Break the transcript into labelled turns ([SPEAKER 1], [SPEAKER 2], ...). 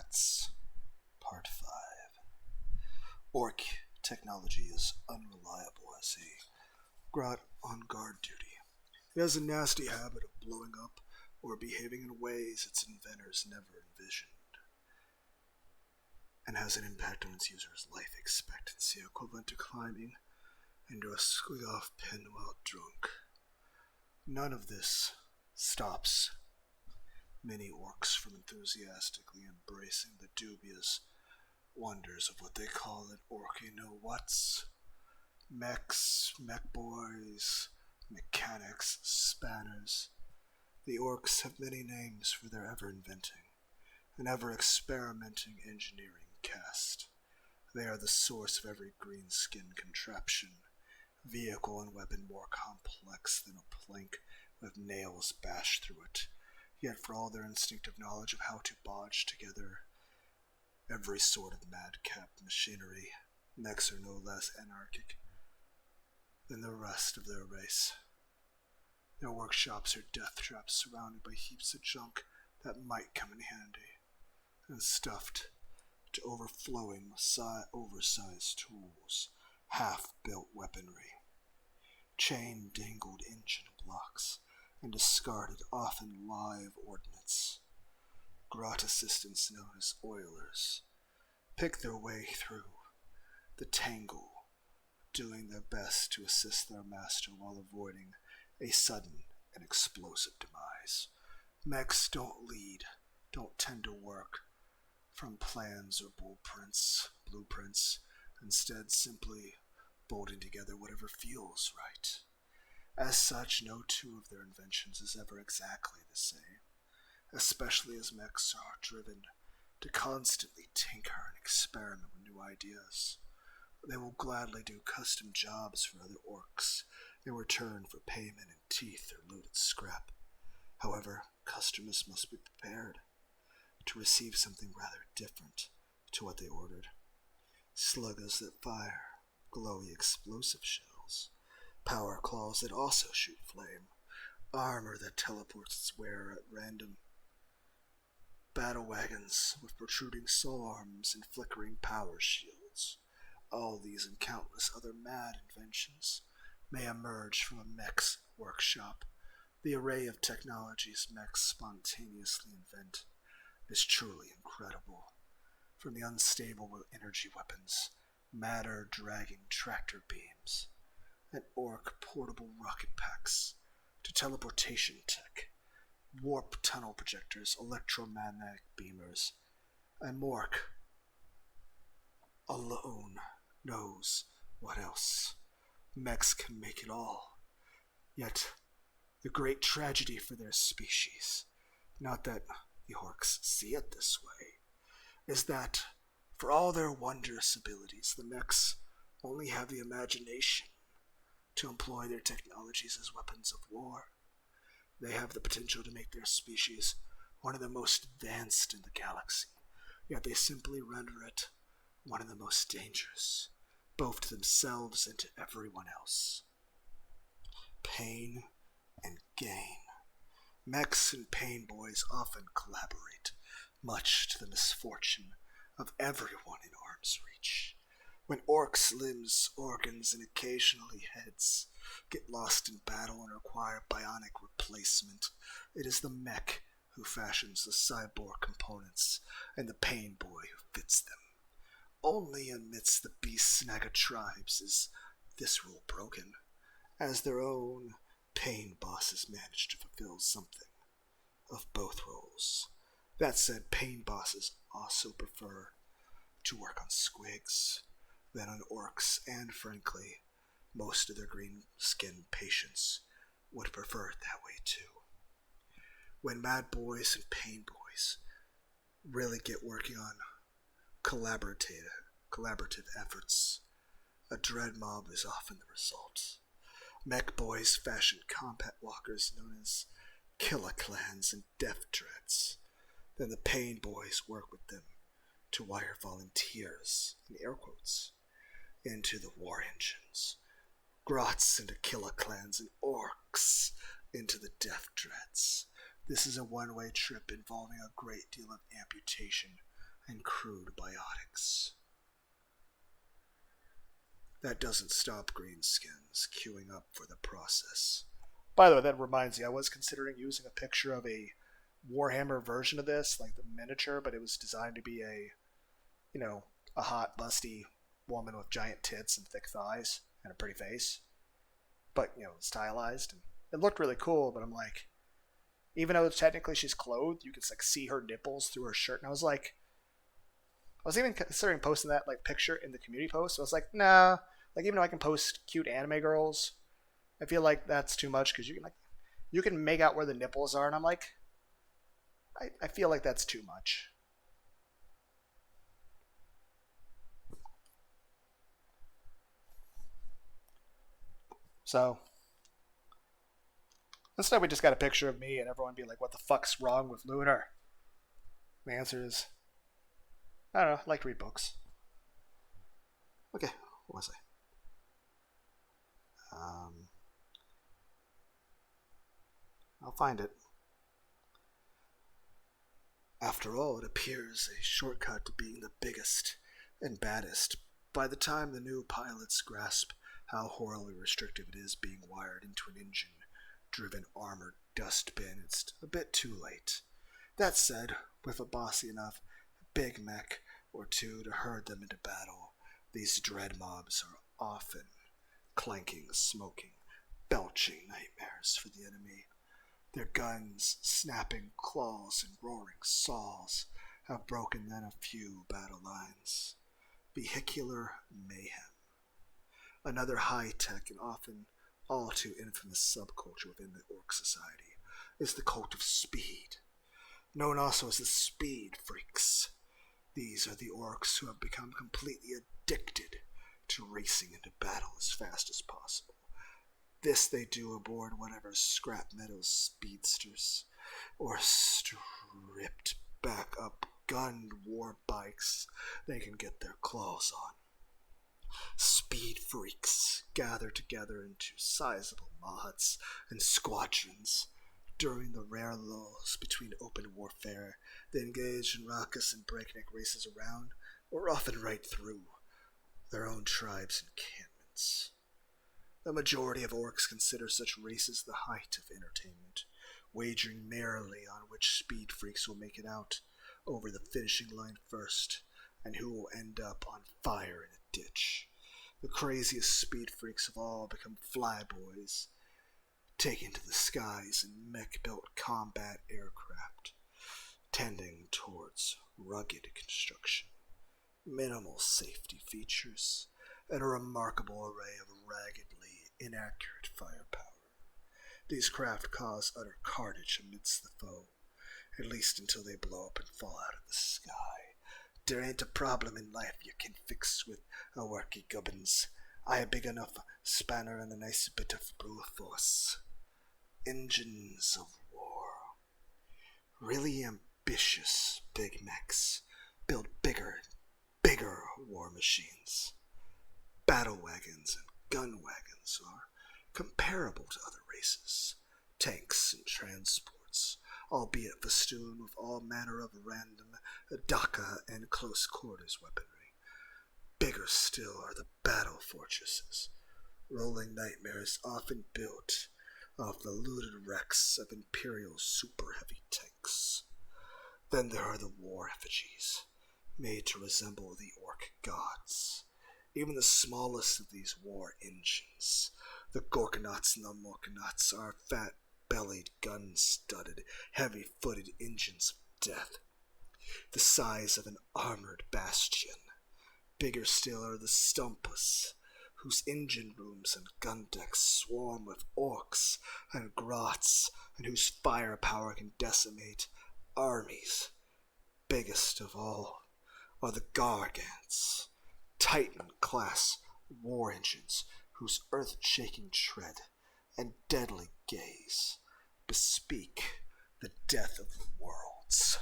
[SPEAKER 1] know-wotz. Part 5. Ork technology is unreliable as a grot on guard duty. It has a nasty habit of blowing up or behaving in ways its inventors never envisioned, and has an impact on its users' life expectancy equivalent to climbing into a squeak-off pin while drunk. None of this stops many orcs from enthusiastically embracing the dubious wonders of what they call an Orky know-wotz. Mechs, mech boys, mechanics, spanners. The orcs have many names for their ever-inventing and ever-experimenting engineering caste. They are the source of every green-skin contraption, vehicle and weapon more complex than a plank with nails bashed through it. Yet for all their instinctive knowledge of how to bodge together every sort of madcap machinery, mechs are no less anarchic than the rest of their race. Their workshops are death traps surrounded by heaps of junk that might come in handy, and stuffed to overflowing with oversized tools, half-built weaponry, chain-dangled engine blocks, and discarded, often live ordnance. Grot assistants known as oilers pick their way through the tangle, doing their best to assist their master while avoiding a sudden and explosive demise. Mechs don't tend to work from plans or blueprints, instead simply bolting together whatever feels right. As such, no two of their inventions is ever exactly the same, especially as mechs are driven to constantly tinker and experiment with new ideas. They will gladly do custom jobs for other orcs in return for payment in teeth or looted scrap. However, customers must be prepared to receive something rather different to what they ordered. Sluggers that fire glowy explosive shells, power claws that also shoot flame, armor that teleports its wearer at random, battle wagons with protruding soul arms and flickering power shields. All these and countless other mad inventions may emerge from a mech's workshop. The array of technologies mechs spontaneously invent is truly incredible. From the unstable energy weapons, matter-dragging tractor beams, and orc portable rocket packs, to teleportation tech, warp tunnel projectors, electromagnetic beamers, and Mork alone knows what else. Mechs can make it all. Yet, the great tragedy for their species, not that the orcs see it this way, is that for all their wondrous abilities, the mechs only have the imagination to employ their technologies as weapons of war. They have the potential to make their species one of the most advanced in the galaxy, yet they simply render it one of the most dangerous, both to themselves and to everyone else. Pain and gain. Mechs and pain boys often collaborate, much to the misfortune of everyone in arm's reach. When orcs' limbs, organs, and occasionally heads get lost in battle and require bionic replacement, it is the mech who fashions the cyborg components and the pain boy who fits them. Only amidst the beast snagga tribes is this rule broken, as their own pain bosses manage to fulfill something of both roles. That said, pain bosses also prefer to work on squigs than on orcs, and frankly, most of their green-skinned patients would prefer it that way too. When mad boys and pain boys really get working on collaborative efforts, a dread mob is often the result. Mech boys fashion combat walkers known as killer clans and death dreads. Then the pain boys work with them to wire volunteers, in air quotes, into the war engines. Grots into killer clans and orcs into the death dreads. This is a one-way trip involving a great deal of amputation and crude biotics. That doesn't stop greenskins queuing up for the process. By the way, that reminds me, I was considering using a picture of a Warhammer version of this, like the miniature, but it was designed to be a hot, busty woman with giant tits and thick thighs and a pretty face. But, stylized. And it looked really cool, but I'm like, even though technically she's clothed, you can see her nipples through her shirt. And I was even considering posting that picture in the community post. So I was like, nah. Even though I can post cute anime girls, I feel like that's too much because you can make out where the nipples are, and I'm like, I feel like that's too much. So instead, we just got a picture of me, and everyone be like, "What the fuck's wrong with Lunar?" The answer is, I don't know. I like to read books. Okay, what was I? I'll find it. After all, it appears a shortcut to being the biggest and baddest. By the time the new pilots grasp how horribly restrictive it is being wired into an engine-driven armored dustbin, it's a bit too late. That said, with a bossy enough big mech or two to herd them into battle, these dread mobs are often clanking, smoking, belching nightmares for the enemy. Their guns, snapping claws and roaring saws, have broken then a few battle lines. Vehicular mayhem. Another high-tech and often all too infamous subculture within the Ork society is the cult of speed, known also as the speed freaks. These are the Orks who have become completely addicted to racing into battle as fast as possible. This they do aboard whatever scrap metal speedsters or stripped back up gunned war bikes they can get their claws on. Speed freaks gather together into sizable mods and squadrons. During the rare lulls between open warfare, they engage in raucous and breakneck races around, or often right through, their own tribes' encampments. The majority of Orks consider such races the height of entertainment, wagering merrily on which speed freaks will make it out over the finishing line first, and who will end up on fire in a ditch. The craziest speed freaks of all become flyboys, taken to the skies in mech-built combat aircraft, tending towards rugged construction, minimal safety features, and a remarkable array of raggedly inaccurate firepower. These craft cause utter carnage amidst the foe, at least until they blow up and fall out of the sky. There ain't a problem in life you can fix with a worky gubbins. I a big enough spanner and a nice bit of brute force. Engines of war. Really ambitious big mechs build bigger war machines. Battle wagons and gun wagons are comparable to other races. Tanks and transports, albeit festooned with all manner of random Daka and close quarters weaponry. Bigger still are the battle fortresses, rolling nightmares often built off the looted wrecks of Imperial super heavy tanks. Then there are the war effigies, made to resemble the Ork gods. Even the smallest of these war engines, the Gorkanauts and the Morkanauts, are fat-bellied, gun-studded, heavy-footed engines of death, the size of an armored bastion. Bigger still are the Stumpus, whose engine rooms and gun decks swarm with Orks and Grots, and whose firepower can decimate armies. Biggest of all are the Gargants, Titan-class war engines whose earth-shaking tread and deadly gaze bespeak the death of the worlds.